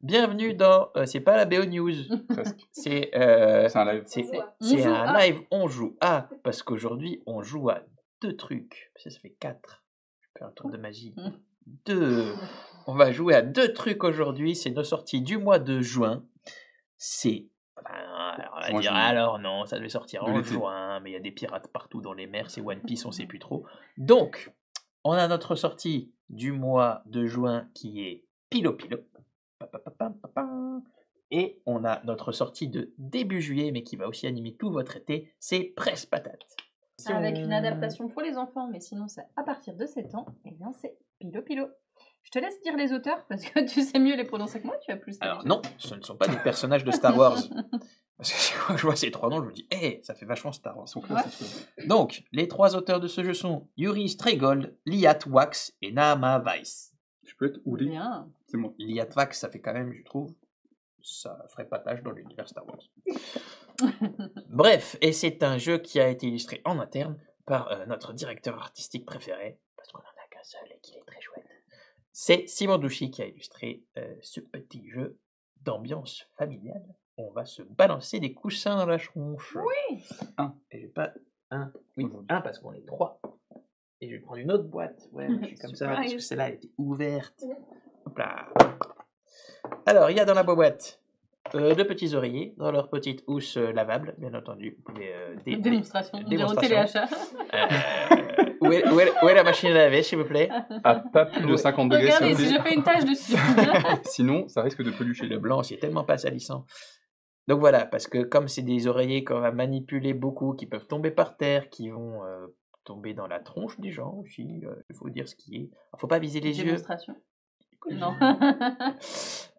Bienvenue dans... c'est pas la BO News. C'est un live. C'est un live, on joue à... Parce qu'aujourd'hui, on joue à 2 trucs. Ça fait 4. Je fais un tour de magie. 2. On va jouer à 2 trucs aujourd'hui. C'est nos sorties du mois de juin. C'est... Alors, on va dire, alors non, ça devait sortir en juin, mais il y a des pirates partout dans les mers, c'est One Piece, on sait plus trop. Donc, on a notre sortie du mois de juin qui est Pilo Pilo. Et on a notre sortie de début juillet, mais qui va aussi animer tout votre été, c'est Presse Patate. Avec une adaptation pour les enfants, mais sinon c'est à partir de 7 ans, et bien c'est Pilo Pilo. Je te laisse dire les auteurs, parce que tu sais mieux les prononcer que moi, tu as plus... Alors non, ce ne sont pas des personnages de Star Wars. Parce que quand je vois ces 3 noms, je me dis, ça fait vachement Star Wars. Ouais. Donc, les 3 auteurs de ce jeu sont Yuri Straygold, Liat Wax et Naama Weiss. Je peux être Uli. Bien. C'est moi. Liat Wax, ça fait quand même, je trouve, ça ferait pas tâche dans l'univers Star Wars. Bref, et c'est un jeu qui a été illustré en interne par notre directeur artistique préféré, parce qu'on en a qu'un seul et qu'il est très chouette. C'est Simon Douchy qui a illustré ce petit jeu d'ambiance familiale. On va se balancer des coussins dans la tronche. Oui. Et j'ai pas un. Oui, un parce qu'on est 3. Et je vais prendre une autre boîte. Ouais, je suis comme ça parce que celle-là elle était ouverte. Hop là. Alors, il y a dans la boîte 2 petits oreillers dans leur petite housse lavable, bien entendu. Démonstration. Téléachat. Où est la machine à laver, s'il vous plaît? À pas plus de 50 degrés. Regardez, si je fais une tache dessus. Sinon, ça risque de pelucher. Le blanc, c'est tellement pas salissant. Donc voilà, parce que comme c'est des oreillers qu'on va manipuler beaucoup, qui peuvent tomber par terre, qui vont tomber dans la tronche des gens aussi, il faut dire ce qui est. Il faut pas viser les yeux. Démonstration. Non.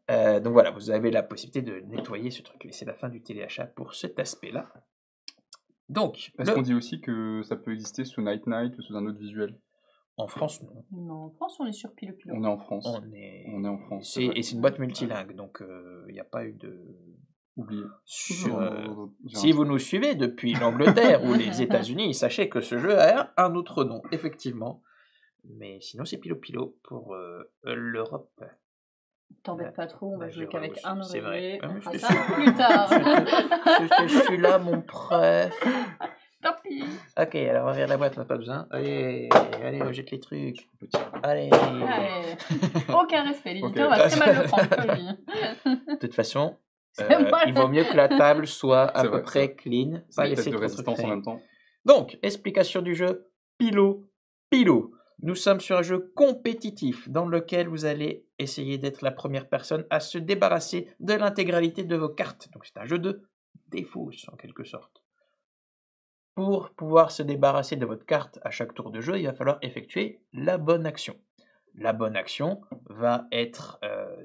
Donc voilà, vous avez la possibilité de nettoyer ce truc. Et c'est la fin du téléachat pour cet aspect-là. Donc, est-ce qu'on dit aussi que ça peut exister sous Night Night ou sous un autre visuel? En France, non. Non, en France, on est sur Pilo Pilo. On est en France. On est en France. Et c'est une boîte multilingue, donc il n'y a pas eu de... Oublié. Si vous nous suivez depuis l'Angleterre ou les États-Unis, sachez que ce jeu a un autre nom, effectivement. Mais sinon, c'est Pilo Pilo pour l'Europe. T'embête pas trop, on va jouer qu'avec un c'est oreiller. vrai. On fera ça plus tard. Je suis là, mon pref. Tant pis. Ok, alors on va vers la boîte, on n'a pas besoin. Allez, on jette les trucs. Allez. Aucun respect, l'éditeur va très mal le prendre. De toute façon, il vaut mieux que la table soit à peu près clean. Pas laisser de résistance en même temps. Donc, explication du jeu. Pilo Pilo. Nous sommes sur un jeu compétitif dans lequel vous allez essayer d'être la première personne à se débarrasser de l'intégralité de vos cartes. Donc c'est un jeu de défausse en quelque sorte. Pour pouvoir se débarrasser de votre carte à chaque tour de jeu, il va falloir effectuer la bonne action. La bonne action va être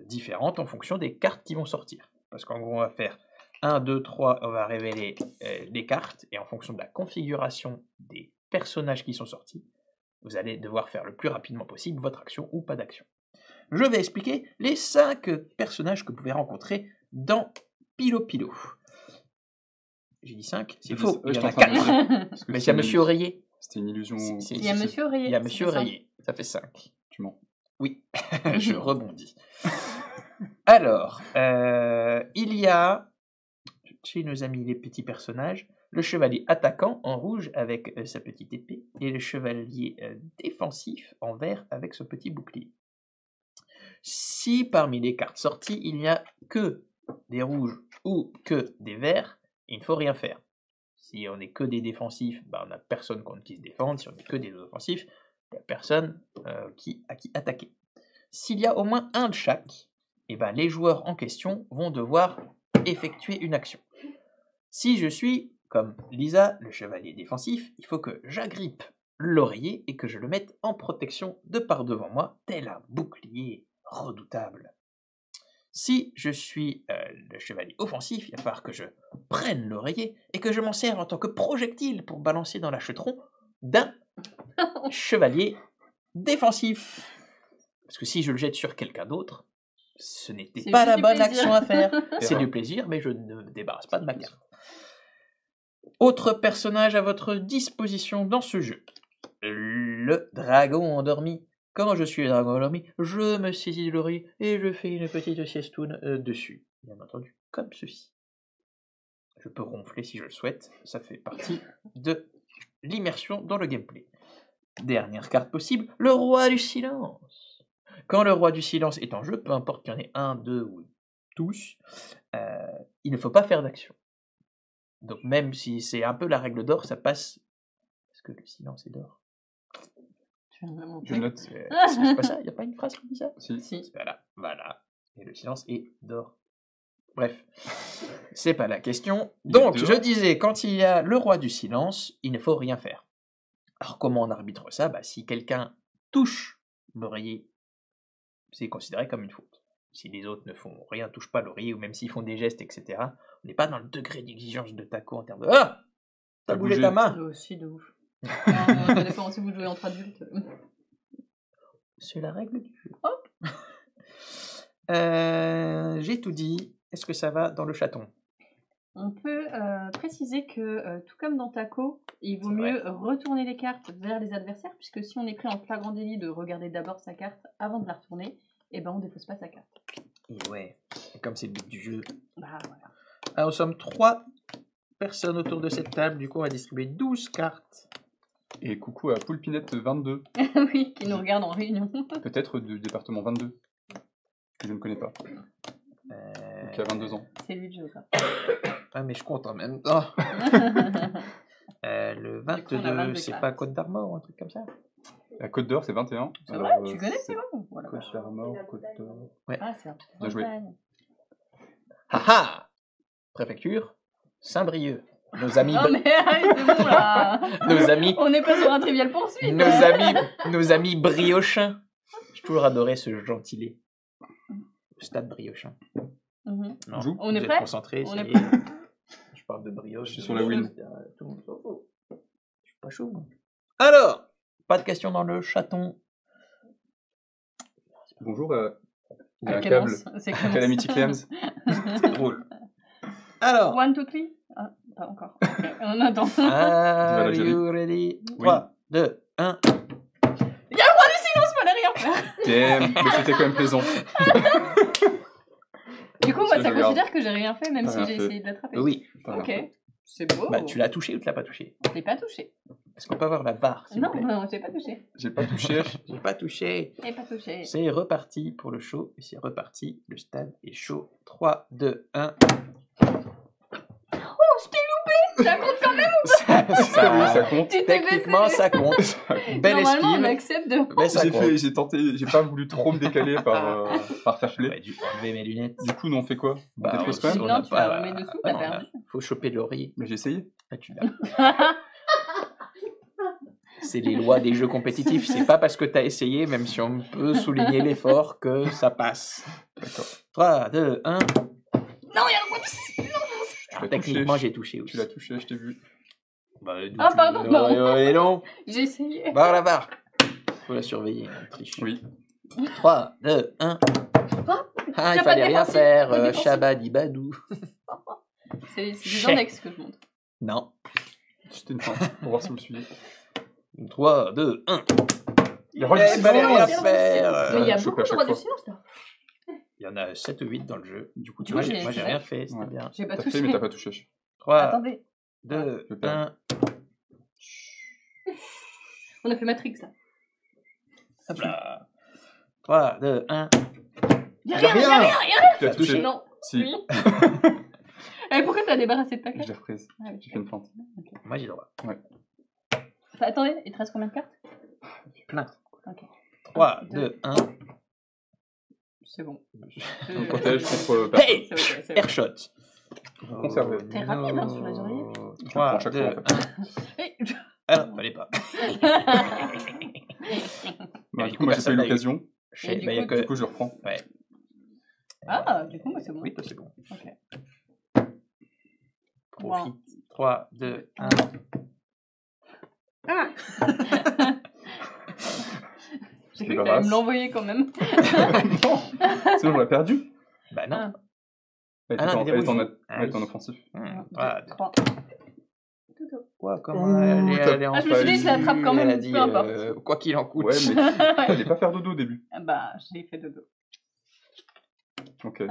différente en fonction des cartes qui vont sortir. Parce qu'en gros, on va faire 1, 2, 3, on va révéler les cartes, et en fonction de la configuration des personnages qui sont sortis, vous allez devoir faire le plus rapidement possible votre action ou pas d'action. Je vais expliquer les 5 personnages que vous pouvez rencontrer dans Pilo Pilo. J'ai dit 5, c'est faux, il y en a 4. Mais il y a Monsieur Oreiller. C'était une illusion. Il y a Monsieur Oreiller. Il y a Monsieur Oreiller, ça fait 5. Tu mens. Oui, je rebondis. Alors, il y a, chez nos amis les petits personnages, le chevalier attaquant en rouge avec sa petite épée et le chevalier défensif en vert avec son petit bouclier. Si parmi les cartes sorties, il n'y a que des rouges ou que des verts, il ne faut rien faire. Si on n'est que des défensifs, on n'a personne contre qui se défendre. Si on n'est que des offensifs, il n'y a personne à qui attaquer. S'il y a au moins un de chaque, les joueurs en question vont devoir effectuer une action. Si je suis, comme Lisa, le chevalier défensif, il faut que j'agrippe l'oreiller et que je le mette en protection de par devant moi, tel un bouclier redoutable. Si je suis le chevalier offensif, il va falloir que je prenne l'oreiller et que je m'en serve en tant que projectile pour balancer dans l'achetron d'un chevalier défensif. Parce que si je le jette sur quelqu'un d'autre, ce n'était pas la bonne action à faire. C'est du plaisir, mais je ne me débarrasse pas de ma carte. Autre personnage à votre disposition dans ce jeu. Le dragon endormi. Quand je suis dragon endormi, je me saisis de l'oreiller et je fais une petite siestoune dessus. Bien entendu, comme ceci. Je peux ronfler si je le souhaite, ça fait partie de l'immersion dans le gameplay. Dernière carte possible, le roi du silence. Quand le roi du silence est en jeu, peu importe qu'il y en ait un, deux ou tous, il ne faut pas faire d'action. Donc même si c'est un peu la règle d'or, ça passe. Est-ce que le silence est d'or? Tu viens de me Je montrer. note. C'est pas ça? Il n'y a pas une phrase qui dit ça? Si. Si. Voilà. Et le silence est d'or. Bref, c'est pas la question. Donc, Il est je dehors. disais, quand il y a le roi du silence, il ne faut rien faire. Alors, comment on arbitre ça? Si quelqu'un touche l'oreiller, c'est considéré comme une faute. Si les autres ne font rien, touchent pas l'oreiller, ou même s'ils font des gestes, etc., on n'est pas dans le degré d'exigence de Taco en termes de « Ah! T'as bougé ta main !» Aussi de ouf. Non, ça dépend si vous jouez entre adultes. C'est la règle du jeu. J'ai tout dit. Est-ce que ça va dans le chaton? On peut préciser que, tout comme dans Taco, il vaut C'est vrai. mieux retourner les cartes vers les adversaires, puisque si on est pris en flagrant délit de regarder d'abord sa carte avant de la retourner, eh ben on défausse pas sa carte. Et ouais, comme c'est le but du jeu. Bah voilà. Alors, nous sommes 3 personnes autour de cette table. Du coup, on va distribuer 12 cartes. Et coucou à Poulpinette 22, Oui, qui nous regarde en réunion. peut-être du département 22, que je ne connais pas, qui a 22 ans. C'est lui le jeu, ça. Ah, mais je compte en même temps. Le Du coup, on a 22, 22 c'est cartes. pas Côte d'Armor ou un truc comme ça? La Côte d'Or, c'est 21. C'est Alors, vrai, tu connais, c'est bon. Voilà. Côte d'Armor, Côte d'Or. Ah, c'est un petit Bien joué. montagne. Haha! Préfecture, Saint-Brieuc. Nos amis, Non mais arrête, c'est bon là. nos amis, On n'est pas sur un trivial poursuite. nos amis briochins. J'ai toujours adoré ce gentilé. Le stade briochin. Mhm. Non, Joue. On vous est êtes prêt concentrés, On ça est y est. Je parle de brioche. Je suis sur la win. Tout le monde s'en fout. Je suis pas chaud. Moi. Alors, pas de questions dans le chaton. Bonjour, il y a un Clémence, câble. c'est Clémence. Calamity Clams. C'est drôle. Alors, 1, 2, 3. Ah, pas encore. Ok, on attend. are la gérer. you ready? Oui. 3, 2, 1. Silence, fallait rien faire. Damn, mais c'était quand même plaisant. Du coup, moi, Ça, ça je garde. considère que j'ai rien fait, même T'as si rien j'ai fait. essayé de l'attraper. Oui. Ok, c'est beau. Bah, tu l'as touché ou tu l'as pas touché? Je l'ai pas touché. Est-ce qu'on peut avoir la barre, s'il Non, vous plaît? non, je l'ai pas touché. J'ai pas touché. J'ai pas touché. Je l'ai pas touché. C'est reparti pour le show. Et c'est reparti. Le stade est chaud. 3, 2, 1. Oh, je t'ai loupé. Ça compte quand même. Oui, ça compte. Tu t'es Techniquement, baissé. ça compte. Belle Normalement, on esquive. accepte de... Mais ça compte. J'ai tenté, j'ai pas voulu trop me décaler par fair play. J'aurais dû enlever mes lunettes. Du coup, nous on fait quoi On Bah, défausse on- quand même Non, n'a tu pas- la remets dessous, t'as non, perdu. Faut choper l'oreiller. Mais j'ai essayé. Ah, tu l'as. C'est les lois des jeux compétitifs. C'est pas parce que t'as essayé, même si on peut souligner l'effort, que ça passe. D'accord. 3, 2, 1. Non, il y a le roi du silence. Tu l'as Techniquement, touché. j'ai touché aussi. Tu l'as touché, je t'ai vu. Bah, Ah, pardon, pardon. Et non. J'ai essayé. Barre la barre. Faut la surveiller, hein, triche. Oui. 3, 2, 1. Ah, il Y'a pas fallait de rien défensif, faire. pas de défensif. Shabadibadou. C'est des Chais. index que je montre. Non. C'était une chance pour voir si vous le suivez. 3, 2, 1. Le roi du silence. fallait rien silence. faire. Mais il y a je chope beaucoup à de chaque rois du fois. silence là. Il y en a 7 ou 8 dans le jeu. Du coup, Du tu coup, vois, j'ai- Moi, j'ai c'est rien vrai. fait, c'était Ouais. bien. J'ai pas t'as touché. fait, mais t'as pas touché. 3, Attendez, 2, je perds. 1. on a fait Matrix là. Hop là. 3, 2, 1. Y'a Y'a rien, y'a rien. rien, y'a Tu as rien. touché. Non. Si, Oui. Eh, pourquoi t'as débarrassé de ta je carte l'ai reprise. Ah, oui. J'ai fait une plante. Moi, j'ai le droit. Attendez, il te reste combien de cartes? Plein. Ok. 3, 2, 1. C'est bon. Je me protège contre Hey! C'est ok, c'est bon. Airshot. Conservé. T'es rapide, hein, sur les oreillers. Je le 3, prends chaque 2, fois, en 1. Hey. Ah non, fallait pas. Bah, du du coup, coup, moi j'ai pas personne eu n'a eu. l'occasion. Je Et sais, du bah, y a coup, que... Du coup, je reprends. Ah, du coup, moi c'est bon. Oui, toi, c'est bon. Ok. Profite. 3, 2, 1. Ah. J'ai cru que Débarrasse. t'allais me l'envoyer quand même. Non, sinon j'aurais perdu. Bah non. Ah. Elle Ah non, était elle était en rouge. Ah elle était en oui. offensif. 3, 2, 3. Toutou. Quoi, comment elle est en je me suis dit, je l'attrape quand même, elle a dit, peu importe. quoi qu'il en coûte. Ouais, mais t'allais pas faire dodo au début. Bah, je l'ai fait dodo. Ok.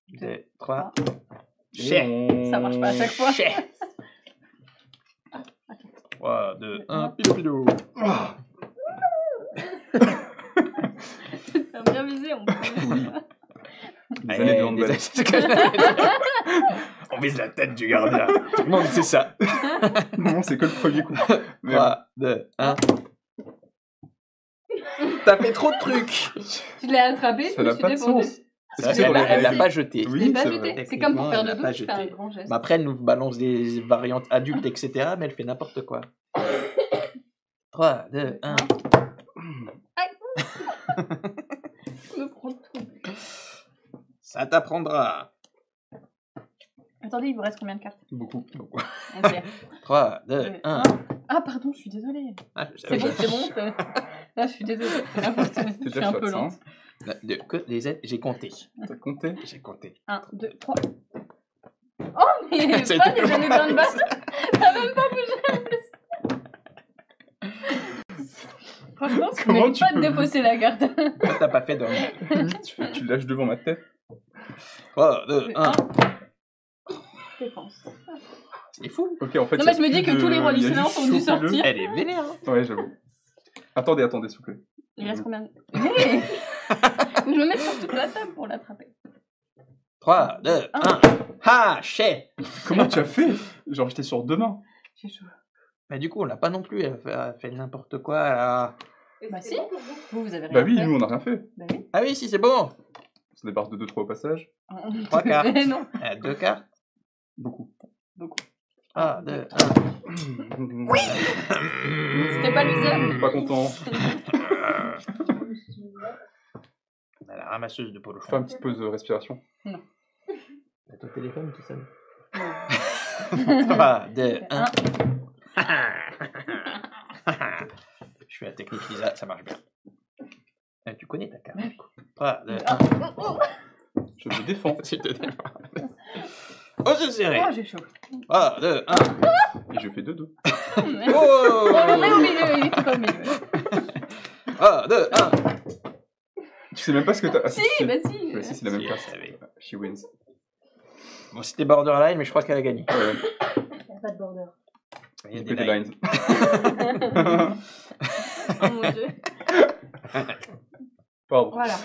2, 3. Ça marche pas à chaque fois. 3, 2, 1, pilo. T'as bien visé, on peut. Des années de handball. On vise la tête du gardien. Tout le monde sait ça. Non, c'est que le premier coup. Mais 3, 2, 1. T'as fait trop de trucs. Je l'ai attrapé, je ça me n'a suis pas de défendue. sens. Elle l'a pas jeté. Je Oui, l'ai pas c'est jeté. vrai. C'est comme pour faire Techniquement, dodo, elle je l'a fais pas un jeté. grand geste. Mais après, elle nous balance des variantes adultes, etc. Mais elle fait n'importe quoi. 3, 2, 1. Je me prends tout. Ça t'apprendra. Attendez, il vous reste combien de cartes? Beaucoup. Ok. 3, 2, 1. Ah, pardon, je suis désolée. Ah, C'est bon, c'est bon. Là, je suis désolée. Je suis un peu lente. Les aides, j'ai compté. T'as compté? J'ai compté. 1, 2, 3. Oh, mais C'est pas tout. des années dans le bas. T'as même pas bougé en plus. Franchement, tu Comment mérites tu pas de peux- défausser la carte. Toi, t'as pas fait dormir. Tu lâches devant ma tête. 3, 2, 1. Défense. C'est fou. Ok, en fait. Non, il y a mais je me dis plus que tous les rois il y a lycéens juste sont dû chopez-le. sortir. Elle est vénère. Hein. Ouais, j'avoue. Attendez, s'il vous plaît. Il reste combien de... Hey je me mets sur toute la table pour l'attraper. 3, 2, 1. Ha, chais. Comment tu as fait? Genre, j'étais sur 2 mains. J'ai chaud. Bah, du coup, on l'a pas non plus. Elle a fait n'importe quoi. Là. Bah si. Vous avez rien Bah oui, fait. nous, on a rien fait. Bah oui. Ah oui, si, c'est bon. On se débarrasse de 2-3 au passage. 3 cartes. Mais non. 2 cartes. Beaucoup. 3, 2, 1. C'était pas l'usage. Pas content. On a la ramasseuse de polo. Fais une petite pause de respiration. T'as ton téléphone, tout ça. 3, 2, 1. Je suis la technique Lisa, ça marche bien. Tu connais ta carte. 3, 2, 1. Je me défends. S'il te défends. Oh, c'est serré. Oh, j'ai chaud. 3, 2, 1. Et je fais 2-2. Oh, Oh. on est au milieu, il était pas au milieu. 3, 2, 1. Tu sais même pas ce que t'as. Ah, Si, bah si. Ouais, si, c'est la même Si, carte. je savais. She wins. Bon, c'était borderline, mais je crois qu'elle a gagné. Ouais, Il n'y a pas de border. Il y a j'ai des pété lines. lines. Oh mon dieu. Pardon. Voilà.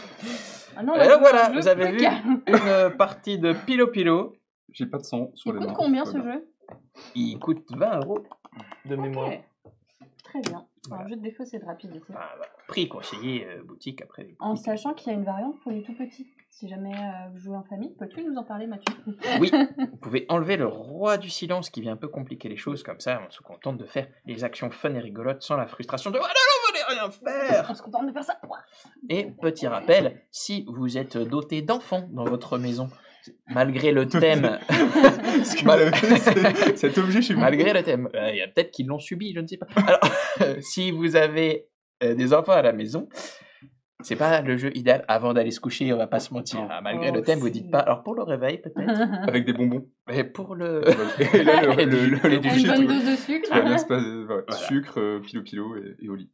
Ah non, Et donc voilà, jeu vous avez plus vu calme. une partie de Pilo Pilo. J'ai pas de sang sur Il les coûte mains. combien ce Voilà. jeu? Il coûte 20 € de mémoire. Ok. Très bien. Voilà. Un jeu de défaut, c'est de rapidité. Ah, bah, prix conseillé, boutique après. les En boutiques. sachant qu'il y a une variante pour les tout petits. Si jamais vous jouez en famille, peux-tu nous en parler, Mathieu? Oui, vous pouvez enlever le roi du silence qui vient un peu compliquer les choses, comme ça on se contente de faire les actions fun et rigolotes sans la frustration de « Ah non, on ne rien faire !» On se contente de faire ça. Et petit rappel, si vous êtes doté d'enfants dans votre maison, malgré le thème, Ce qu'il a fait, c'est cet objet chez vous. malgré le thème, il y a peut-être qu'ils l'ont subi, je ne sais pas. Alors, si vous avez des enfants à la maison, c'est pas le jeu idéal avant d'aller se coucher, on va pas se mentir. Non. hein. Malgré Oh, le thème, vous si. dites pas. Alors pour le réveil peut-être, Avec des bonbons. mais pour le Et là, le Et du coucher, Une bonne tout- dose de sucre. tout va bien se passer. Ouais, Voilà. Sucre, pilo et au lit.